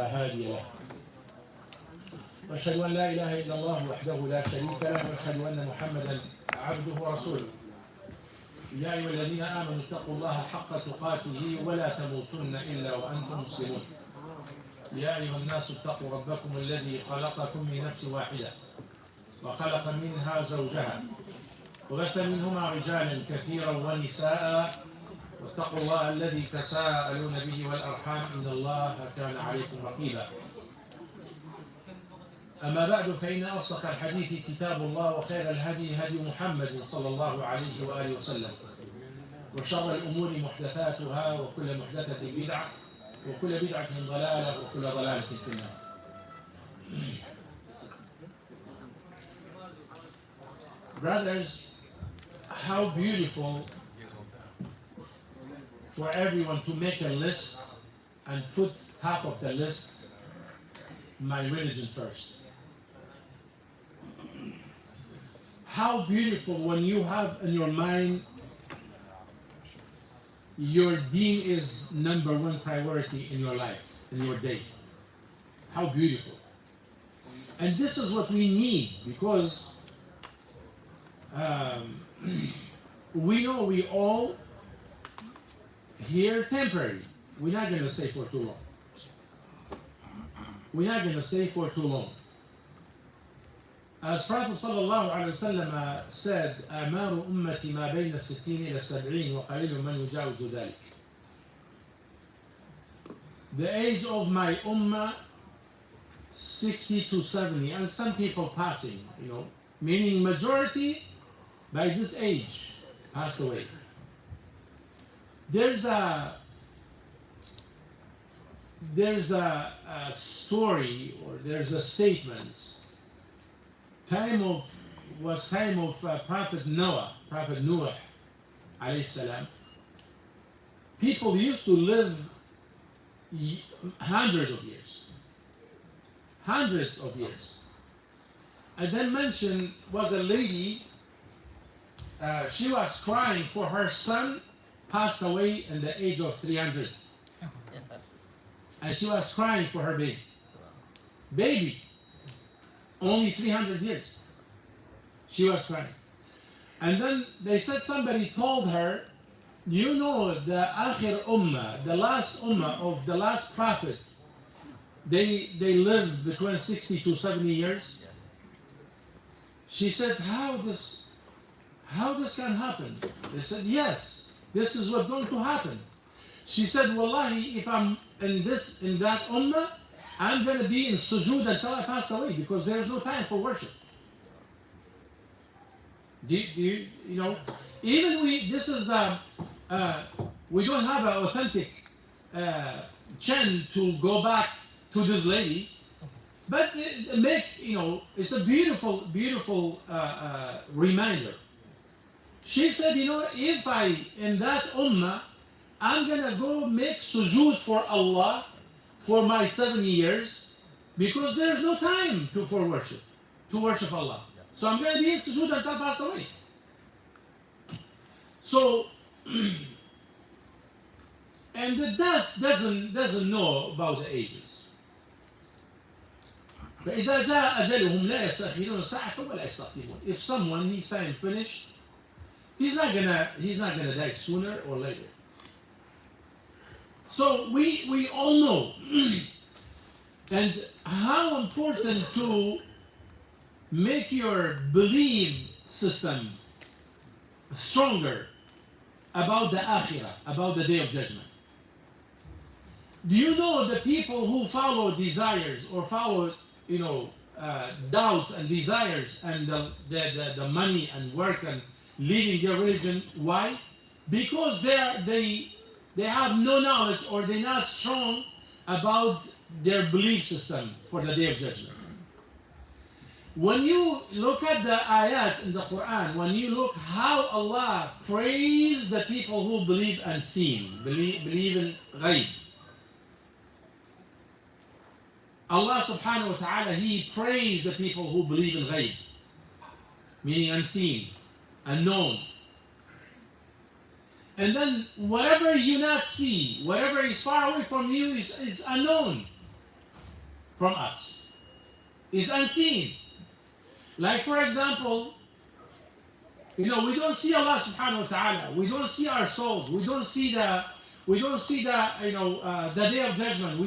فلا هادي له وأشهد أن لا إله إلا الله وحده لا شريك له وأشهد أن محمدا عبده ورسوله يا أيها الذين آمنوا اتقوا الله حق تقاته ولا تموتن إلا وأنتم مسلمون يا أيها الناس اتقوا ربكم الذي خلقكم من نفس واحدة وخلق منها زوجها وبث منهما رجالا كثيرا ونساء واتقوا الله الذي تساءلون به والأرحام إن الله كان عليكم رقيبا أما بعد فإن أصدق الحديث كتاب الله وخير الهدي هدي محمد صلى الله عليه وآله وسلم وشر الأمور محدثاتها وكل محدثة بدعة وكل بدعة ضلالة وكل ضلالة في النار. Brothers, how beautiful for everyone to make a list and put top of the list my religion first. How beautiful when you have in your mind your deen is number one priority in your life, in your day. How beautiful. And this is what we need because we know we all here temporary. We're not going to stay for too long. We're not going to stay for too long. As Prophet sallallahu alaihi wasallam said, "Amaru ummati ma bayna 60 ila 70 wa qalilun man yujawizu dhalik." The age of my ummah 60 to 70, and some people passing, meaning majority by this age passed away. There's a story or there's a statement. Time of Prophet Noah, alayhi salam. People used to live hundreds of years. And then mentioned was a lady. She was crying for her son passed away in the age of 300. And she was crying for her baby. Only 300 years. She was crying. And then they said somebody told her, you know the Akhir Ummah, the last Ummah of the last prophet, they lived between 60 to 70 years. She said, how this can happen? They said, yes, this is what's going to happen. She said, wallahi, if I'm in that Ummah, I'm going to be in sujood until I pass away because there is no time for worship. Even we don't have an authentic chain to go back to this lady, but it's a beautiful reminder. She said, if in that ummah, I'm going to go make sujood for Allah for my 70 years because there's no time to worship Allah. So I'm going to be in sujood until I pass away. So, and the death doesn't know about the ages. فإذا جاء أجلهم لا يستأخرون ساعة ولا يستقدمون. If someone his time finished, he's not gonna die sooner or later. So we all know and how important to make your belief system stronger about the akhirah, about the day of judgment. Do you know the people who follow desires or follow doubts and desires and the money and work and leaving their religion? Why? Because they have no knowledge or they're not strong about their belief system for the day of judgment. When you look at the ayat in the Quran, when you look how Allah praised the people who believe unseen, believe in ghaib. Allah subhanahu wa ta'ala, He praised the people who believe in ghaib, meaning unseen, unknown. And then whatever you not see, whatever is far away from you is unknown. from us. It's unseen. Like for example, we don't see Allah subhanahu wa ta'ala. We don't see our souls. We don't see the the day of judgment.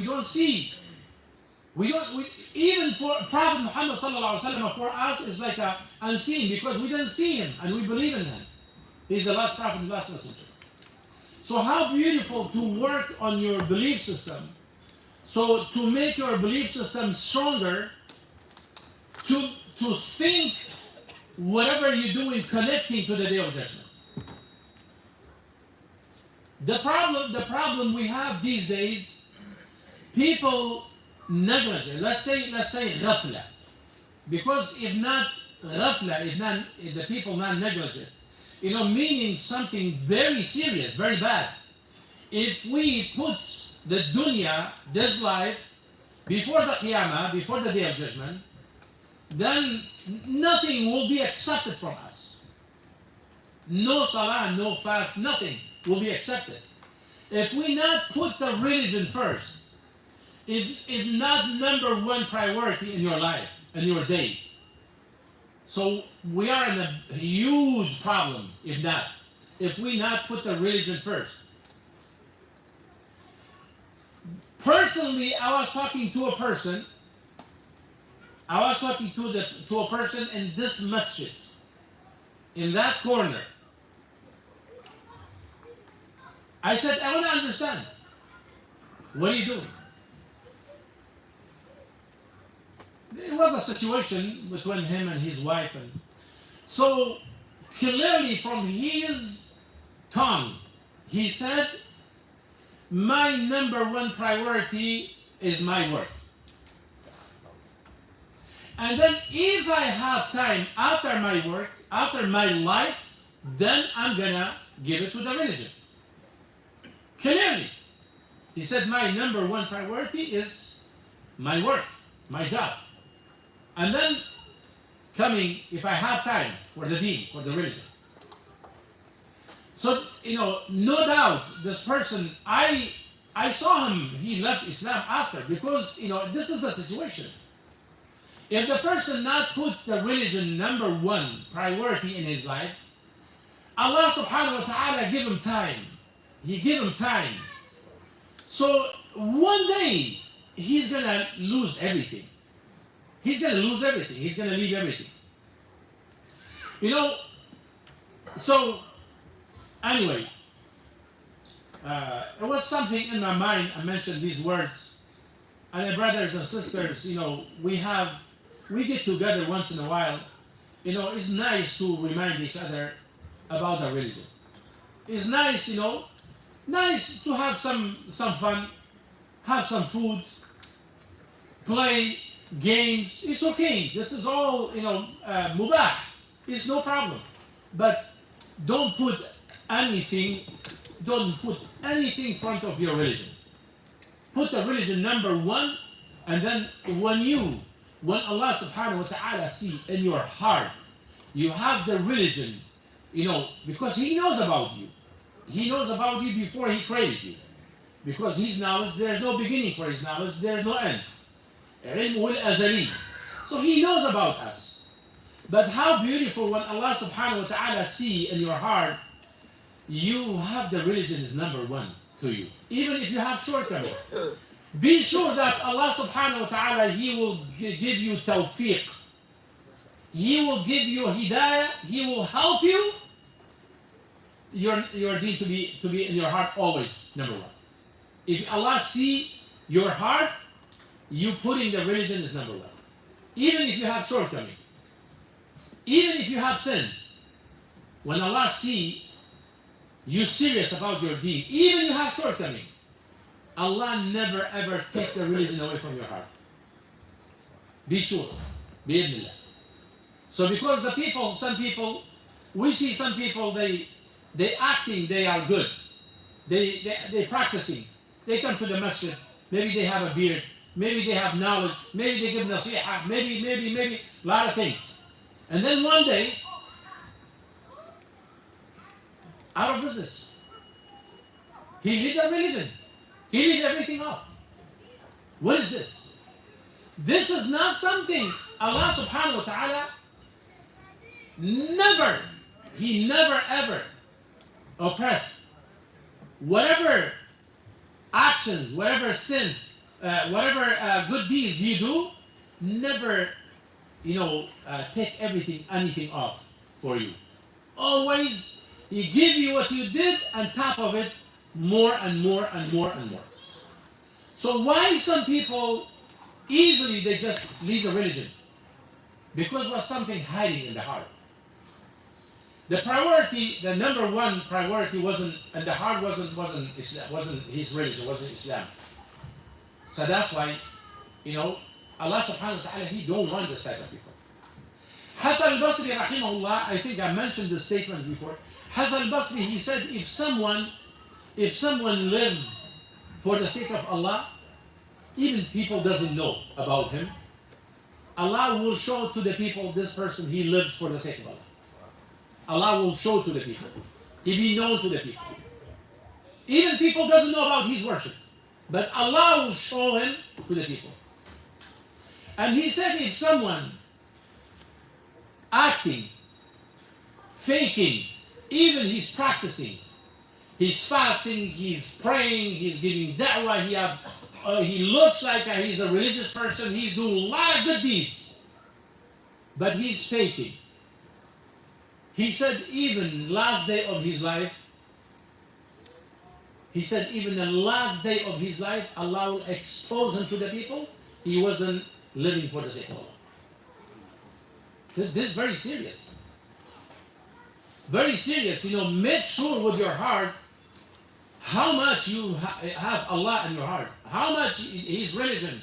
Even for Prophet Muhammad sallallahu alaihi wasallam, for us is like a unseen, because we didn't see him and we believe in him. He's the last prophet, the last messenger. So how beautiful to work on your belief system. So to make your belief system stronger, to think whatever you do in connecting to the day of judgment. The problem we have these days, people negligent. Let's say ghafla. Because if not ghafla, if the people not negligent, meaning something very serious, very bad. If we put the dunya, this life, before the qiyamah, before the day of judgment, then nothing will be accepted from us. No salah, no fast, nothing will be accepted. If we not put the religion first, if not number one priority in your life, in your day, so we are in a huge problem if we not put the religion first. Personally, I was talking to a person in this masjid, in that corner. I said, I want to understand. What are you doing? It was a situation between him and his wife, and so clearly from his tongue, he said, my number one priority is my work. And then if I have time after my work, after my life, then I'm gonna give it to the religion. Clearly. He said, my number one priority is my work, my job. And then coming, if I have time for the deen, for the religion. So, no doubt, this person, I saw him, he left Islam after, because, this is the situation. If the person not put the religion number one priority in his life, Allah subhanahu wa ta'ala give him time. He give him time. So one day, he's going to lose everything. He's going to lose everything. He's going to leave everything. So anyway, it was something in my mind. I mentioned these words. And my brothers and sisters, we get together once in a while. It's nice to remind each other about the religion. It's nice, nice to have some fun, have some food, play games. It's okay. This is all, mubah. It's no problem. But don't put anything in front of your religion. Put the religion number one, and then when Allah subhanahu wa ta'ala see in your heart, you have the religion, because He knows about you. He knows about you before He created you. Because His knowledge, there's no beginning for His knowledge, there's no end. So He knows about us. But how beautiful when Allah subhanahu wa ta'ala see in your heart, you have the religion is number one to you. Even if you have shortcomings. Be sure that Allah subhanahu wa ta'ala, He will give you tawfiq. He will give you hidayah. He will help you. Your deen to be in your heart always number one. If Allah see your heart, you putting the religion is number one. Even if you have shortcomings. Even if you have sins. When Allah see you serious about your deen, even you have shortcomings, Allah never ever takes the religion away from your heart. Be sure. Bi-idhnillah. So because some people, we see some people, they acting, they are good. They practicing. They come to the masjid. Maybe they have a beard. Maybe they have knowledge. Maybe they give nasiha. Maybe, a lot of things. And then one day, out of business, he leave the religion. He leave everything off. What is this? This is not something Allah subhanahu wa ta'ala never, He never ever oppressed. Whatever actions, whatever sins, whatever good deeds you do, never, take anything off for you. Always, He give you what you did, on top of it, more and more and more and more. So why some people easily they just leave the religion? Because was something hiding in the heart. The priority, the number one priority wasn't, and the heart wasn't Islam, wasn't his religion, wasn't Islam. So that's why, Allah subhanahu wa ta'ala, He don't want this type of people. Hasan al-Basri rahimahullah, I think I mentioned the statements before. Hasan al-Basri, he said, if someone lived for the sake of Allah, even people doesn't know about him, Allah will show to the people, this person, he lives for the sake of Allah. Allah will show to the people. He be known to the people. Even people doesn't know about his worship, but Allah will show him to the people. And he said, if someone acting, faking, even he's practicing, he's fasting, he's praying, he's giving da'wah, he looks like he's a religious person, he's doing a lot of good deeds, but he's faking. He said even last day of his life, even the last day of his life, Allah will expose him to the people. He wasn't living for the sake of Allah. This is very serious. Very serious. Make sure with your heart how much you have Allah in your heart. How much His religion,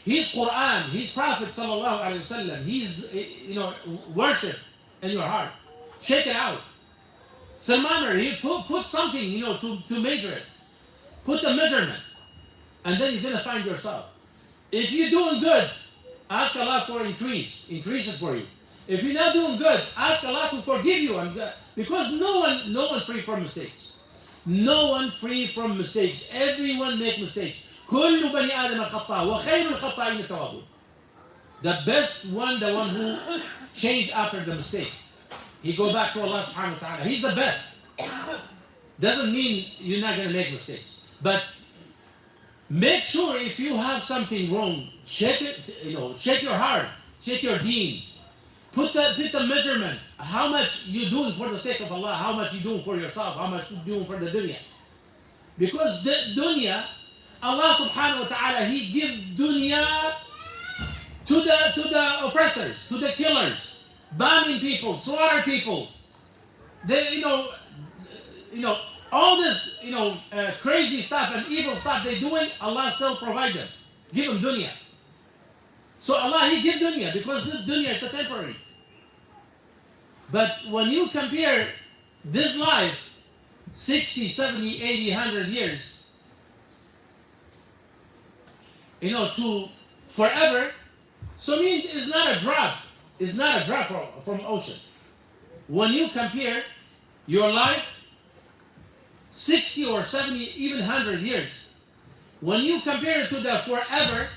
His Quran, His Prophet sallallahu alaihi wasallam, His worship in your heart. Check it out. Thermometer. He put something to measure it. Put the measurement, and then you're gonna find yourself. If you're doing good, ask Allah for increase it for you. If you're not doing good, ask Allah to forgive you, because no one free from mistakes. No one free from mistakes. Everyone make mistakes. كل بني آدم خطاء وخير الخطائين التوابون. The best one, the one who changed after the mistake. He go back to Allah subhanahu wa ta'ala. He's the best. Doesn't mean you're not going to make mistakes. But make sure if you have something wrong, check it, check your heart, check your deen. Put the measurement. How much you doing for the sake of Allah? How much you doing for yourself? How much you doing for the dunya? Because the dunya, Allah subhanahu wa ta'ala, He give dunya to the oppressors, to the killers, bombing people, slaughter people. They, all this, crazy stuff and evil stuff they doing, Allah still provide them. Give them dunya. So Allah, He give dunya because the dunya is a temporary. But when you compare this life, 60, 70, 80, 100 years, to forever, so it's not a drop. It's not a drop from ocean. When you compare your life, 60 or 70, even 100 years, when you compare it to the forever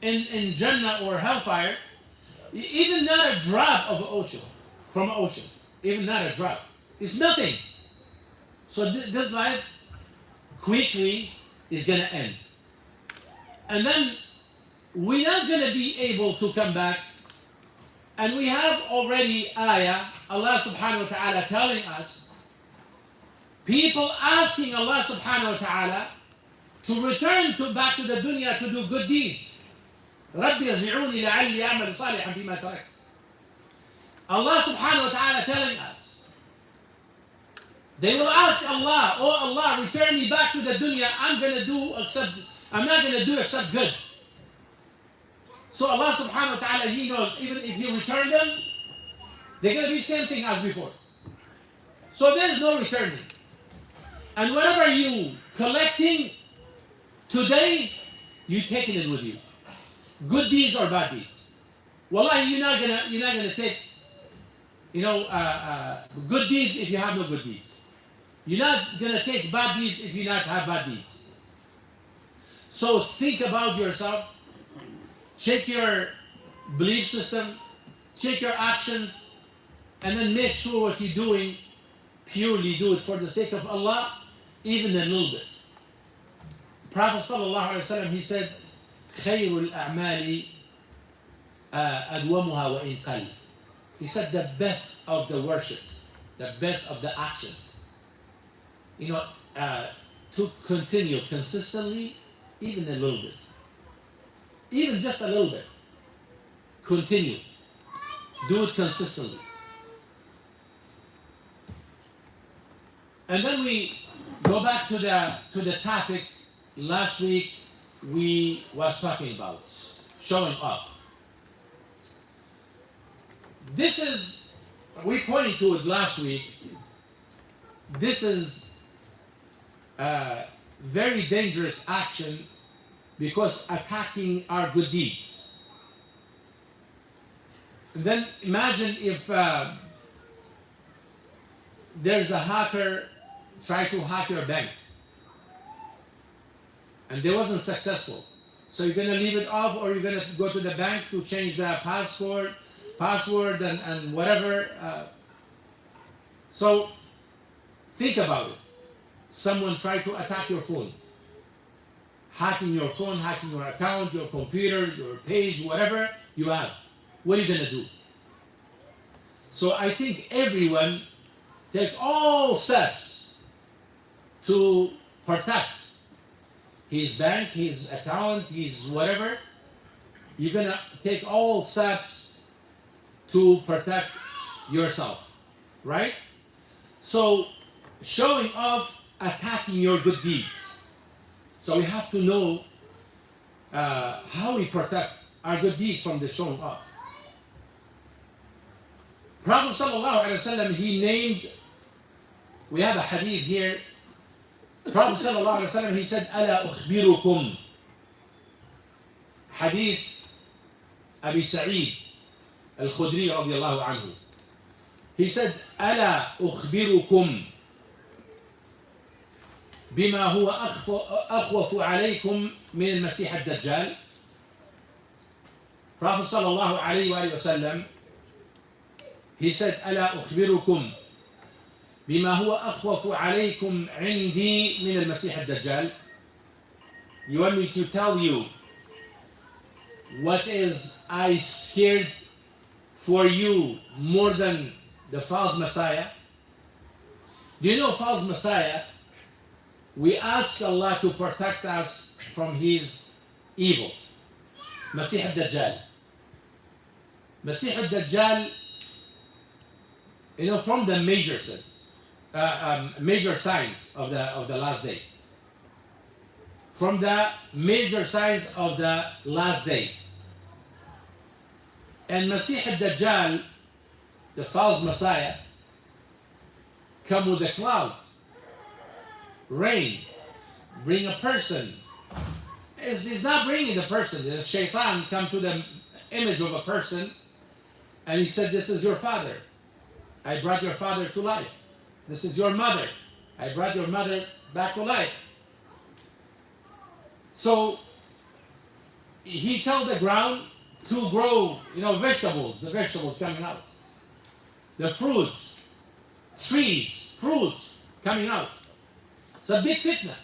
in Jannah or hellfire, even not a drop of ocean, from ocean, even not a drop. It's nothing. So this life quickly is going to end. And then we're not going to be able to come back. And we have already ayah, Allah subhanahu wa ta'ala telling us, people asking Allah subhanahu wa ta'ala to return back to the dunya to do good deeds. رَبِّ يَرْجِعُونِ لَعَلِّي أَعْمَلُ صَالِحًا فِيمَا تَرَكْتُ. Allah subhanahu wa ta'ala telling us, they will ask Allah, oh Allah, return me back to the dunya. I'm not going to do except good. So Allah subhanahu wa ta'ala, He knows, even if you return them, they're going to be same thing as before. So there's no returning. And whatever you collecting today, you taking it with you. Good deeds or bad deeds. Wallahi, you're not gonna take, good deeds if you have no good deeds. You're not gonna take bad deeds if you not have bad deeds. So think about yourself. check your belief system, check your actions, and then make sure what you're doing, purely do it for the sake of Allah, even a little bit. Prophet sallallahu alaihi wasallam, he said, خير الأعمال أدومها وإن قل. He said the best of the worships, the best of the actions, to continue consistently, even a little bit, even just a little bit. Continue, do it consistently. And then we go back to the topic. Last week we was talking about showing off. This is, we pointed to it last week. This is a very dangerous action because attacking our good deeds. And then imagine if there's a hacker try to hack your bank and they wasn't successful. So you're gonna leave it off, or you're gonna go to the bank to change the password and whatever. So think about it. Someone tried to attack your phone, hacking your phone, hacking your account, your computer, your page, whatever you have. What are you gonna do? So I think everyone take all steps to protect his bank, his account, his whatever. You're gonna take all steps to protect yourself, right? So showing off, attacking your good deeds. So we have to know how we protect our good deeds from the showing off. Prophet sallallahu alaihi wasallam, he named, we have a hadith here. Prophet sallallahu alaihi wasallam, he said, "Ala ukhbirukum." Hadith Abi Sa'id Al-Khudri radiyallahu anhu. He said, "Ala ukhbirukum bima huwa akhwafu alaykum min al-Masih ad-Dajjal." Prophet sallallahu alayhi wa sallam, he said, "Ala ukhbirukum بما هو أخوف عليكم عندي من المسيح الدجال." You want me to tell you what is I scared for you more than the false Messiah? Do you know false Messiah? We ask Allah to protect us from his evil. Masih al-Dajjal. Masih al-Dajjal, from the major sins. Major signs of the last day. From the major signs of the last day. And Masih al-Dajjal, the false Messiah, come with a cloud, rain, bring a person. He's not bringing the person. The shaitan come to the image of a person and he said, "This is your father. I brought your father to life. This is your mother. I brought your mother back to life." So he told the ground to grow, vegetables, the vegetables coming out. The fruits, trees, fruits coming out. It's a big fitna.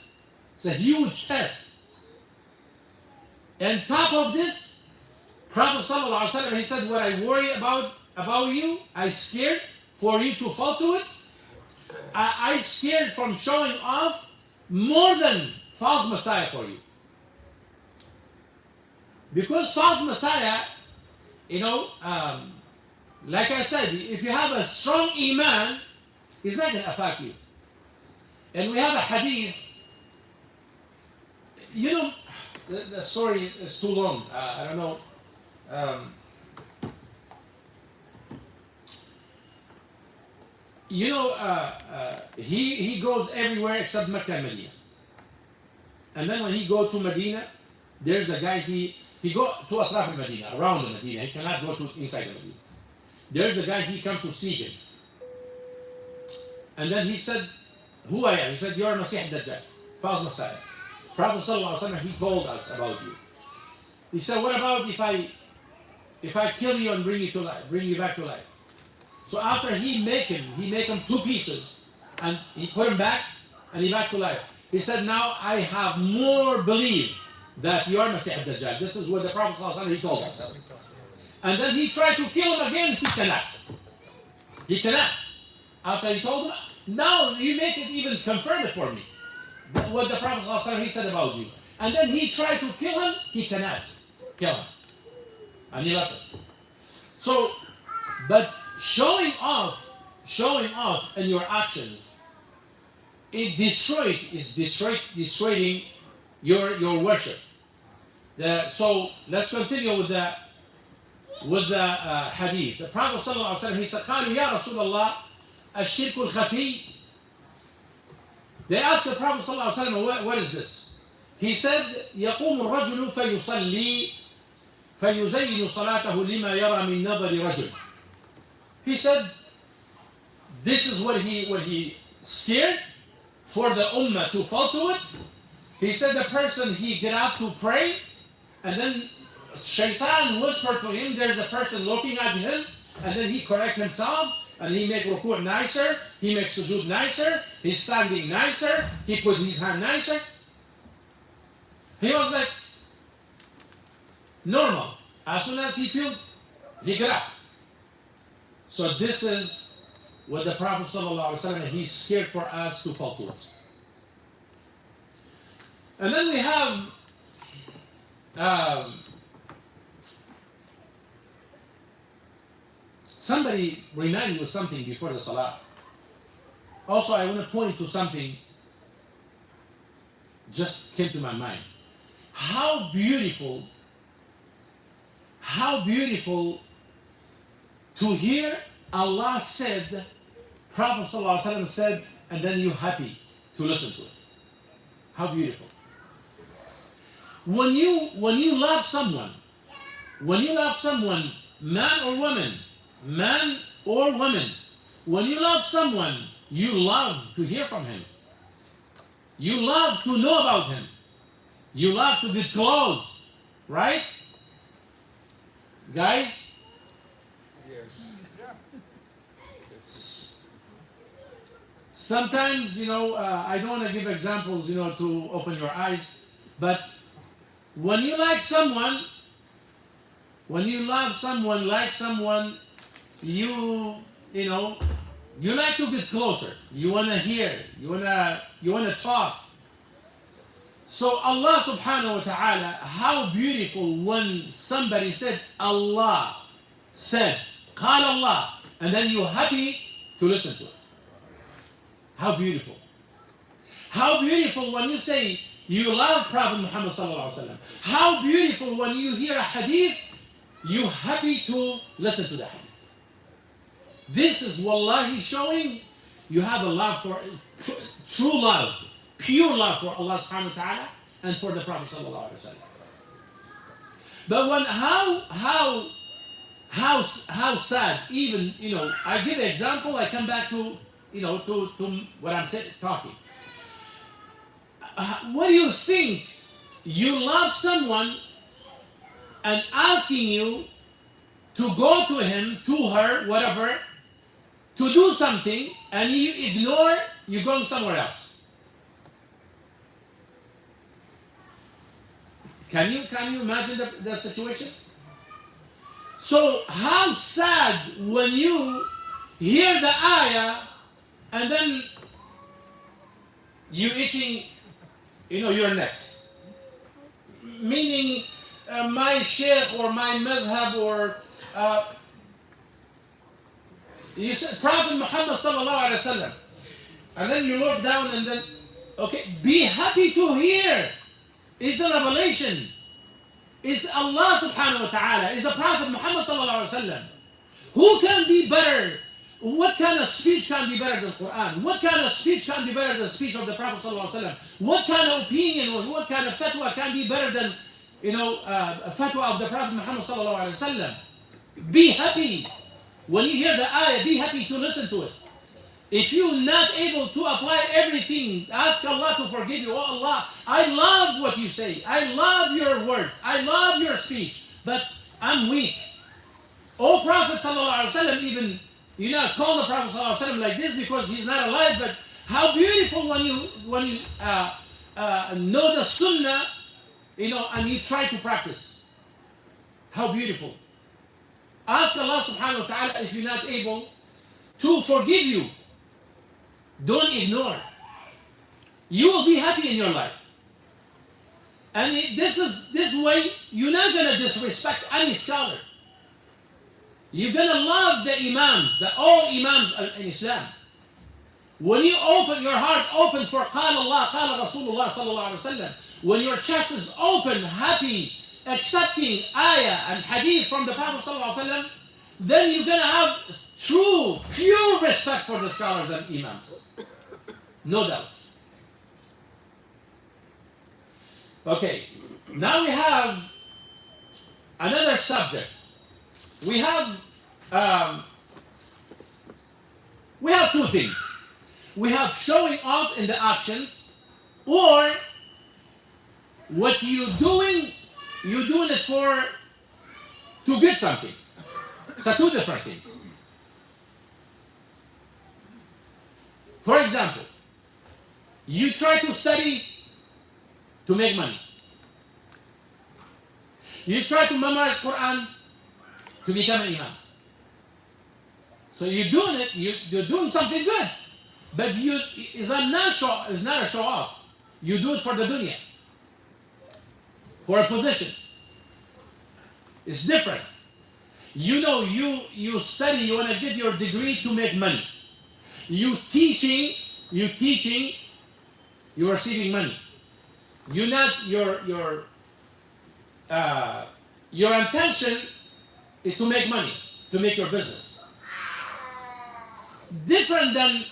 It's a huge test. And top of this, Prophet sallallahu alaihi wasallam, he said, "What I worry about you, I scared for you to fall to it. I scared from showing off more than false Messiah for you." Because false Messiah, like I said, if you have a strong iman, he's not going to affect you. And we have a hadith. The story is too long. I don't know. He goes everywhere except Mecca and Medina. And then when he go to Medina, there's a guy, he go to Atraf al-Medina, around the Medina. He cannot go to inside the Medina. There's a guy, he come to see him. And then he said, "Who I am?" He said, "You're Masih al-Dajjal, false Messiah. Prophet sallallahu alaihi wasallam, he told us about you." He said, what about if I kill you and bring you to life, bring you back to life? So after he make him two pieces, and he put him back, and he back to life. He said, now I have more belief that you are Masjid Dajjal. This is what the Prophet ﷺ, he told us. And then he tried to kill him again, he cannot. He cannot. After he told him, now you make it even confirm it for me. What the Prophet ﷺ, he said about you. And then he tried to kill him, he cannot kill him. And he left him. So, but showing off in your actions, is destroying your worship. So let's continue with the hadith. The Prophet sallallahu alaihi wasallam, he said, قالوا يا رسول الله الشرك الخفي. They asked the Prophet sallallahu alaihi wasallam, what is this? He said, يقوم الرجل فيصلي فيزين صلاته لما يرى من نظر رجل. He said, this is what he scared for the ummah to fall to it. He said the person, he get up to pray, and then shaitan whispered to him, there's a person looking at him, and then he correct himself, and he make ruku' nicer, he makes sujood nicer, he's standing nicer, he put his hand nicer. He was like normal. As soon as he feel, he get up. So this is what the Prophet ﷺ, he's scared for us to fall to it. And then we have somebody remind me of something before the Salah. Also, I want to point to something just came to my mind. How beautiful to hear Allah said, Prophet ﷺ said, and then you happy to listen to it. How beautiful. When you love someone, man or woman, when you love someone, you love to hear from him. You love to know about him. You love to get close, right? Guys? Yes. Sometimes, I don't want to give examples, to open your eyes, but when you like someone, when you love someone, like someone, you like to get closer. You want to hear. You want to talk. So Allah subhanahu wa ta'ala, how beautiful when somebody said, Allah said, قال Allah, and then you're happy to listen to it. How beautiful. How beautiful when you say you love Prophet Muhammad sallallahu alaihi wasallam. How beautiful when you hear a hadith, you're happy to listen to the hadith. This is wallahi showing you have a love for, true love, pure love for Allah subhanahu wa ta'ala and for the Prophet sallallahu alaihi wasallam. But when how sad, even, I give an example, I come back to, to what I'm talking. What do you think? You love someone and asking you to go to him, to her, whatever, to do something, and you ignore, you're going somewhere else. Can you imagine the situation? So how sad when you hear the ayah and then you itching, your neck. Meaning my sheikh or my madhab or you said Prophet Muhammad sallallahu alaihi wasallam, and then you look down and then, okay, be happy to hear. Is the revelation. Is Allah subhanahu wa ta'ala. Is the Prophet Muhammad sallallahu alaihi wasallam. Who can be better? What kind of speech can be better than Quran? What kind of speech can be better than the speech of the Prophet sallallahu alaihi wasallam? What kind of opinion or what kind of fatwa can be better than, a fatwa of the Prophet Muhammad sallallahu alaihi wasallam? Be happy. When you hear the ayah, be happy to listen to it. If you're not able to apply everything, ask Allah to forgive you. Oh Allah, I love what you say. I love your words. I love your speech. But I'm weak. Oh Prophet sallallahu alaihi wasallam, even you not call the Prophet sallallahu alaihi wasallam like this because he's not alive. But how beautiful when you know the Sunnah, and you try to practice. How beautiful. Ask Allah subhanahu wa ta'ala if you're not able to forgive you. Don't ignore. You will be happy in your life. And this way, you're not going to disrespect any scholar. You're going to love the imams, all imams in Islam. When you open your heart open for قال Allah, قال Rasulullah sallallahu alaihi wasallam, when your chest is open, happy, accepting ayah and hadith from the Prophet sallallahu alaihi wasallam, then you're going to have true, pure respect for the scholars and imams. No doubt. Okay, now we have another subject. We have two things. We have showing off in the actions, or what you're doing it to get something. So two different things. For example, you try to study to make money. You try to memorize Quran to become an imam. So you're doing it, you're doing something good. But it's not a show off. You do it for the dunya. For a position. It's different. You study, you want to get your degree to make money. You teaching, you're receiving money. You're not your intention is to make money, to make your business. Different than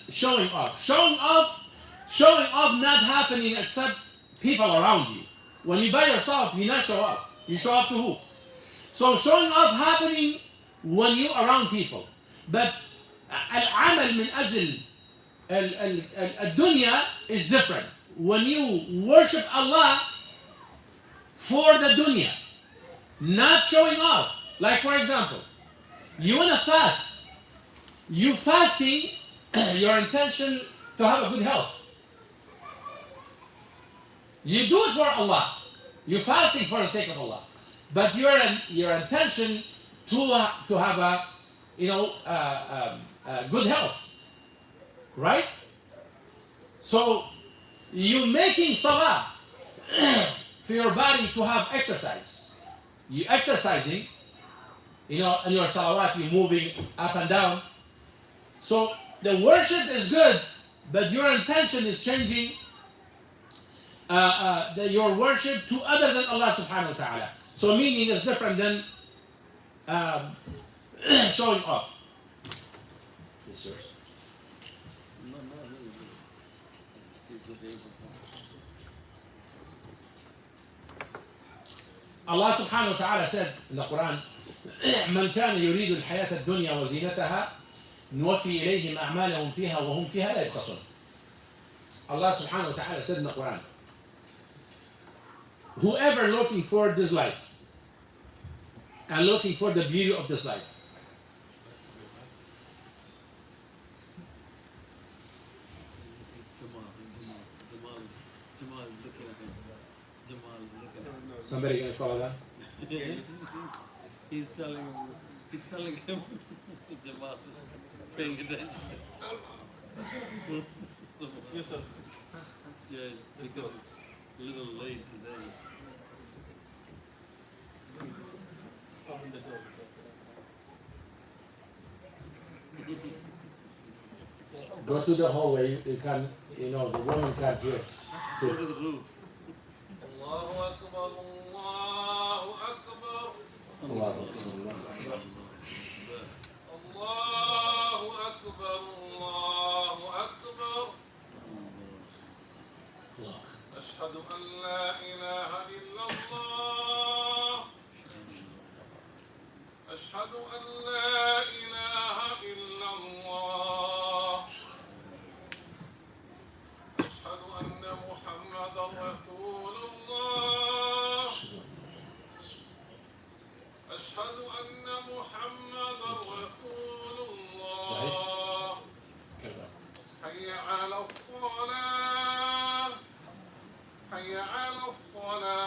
showing off. Showing off not happening except people around you. When you buy yourself, you not show off. You show off to who? So showing off happening when you around people. But العمل من أجل الدنيا is different. When you worship Allah for the dunya, not showing off. Like for example, you want to fast. You fasting, your intention to have a good health. You do it for Allah. You're fasting for the sake of Allah. But your intention to have a good health. Right? So you're making salah for your body to have exercise. You exercising, in your salawat, you're moving up and down. So the worship is good, but your intention is changing your worship to other than Allah subhanahu wa ta'ala. So meaning is different than showing off. Yes, sir. Allah subhanahu wa ta'ala said in the Quran, من كان يريد الحياة الدنيا وزينتها نوفي إليهم أعمالهم فيها وهم فيها لا يبخسون. Allah subhanahu wa ta'ala said in the Quran, whoever looking for this life and looking for the beauty of this life, somebody gonna call that? He's telling him Jamal paying attention. So, yeah, it's a little late today. Go to the hallway. You can, the woman can't hear. Go to the roof. Allahu Akbar, Allahu Akbar. Allahu Allahu Akbar, Allahu Akbar. أشهد أن لا إله إلا الله. أشهد أن لا إله إلا الله. أشهد أن محمدا رسول الله. حي على الصلاة. حي على الصلاة.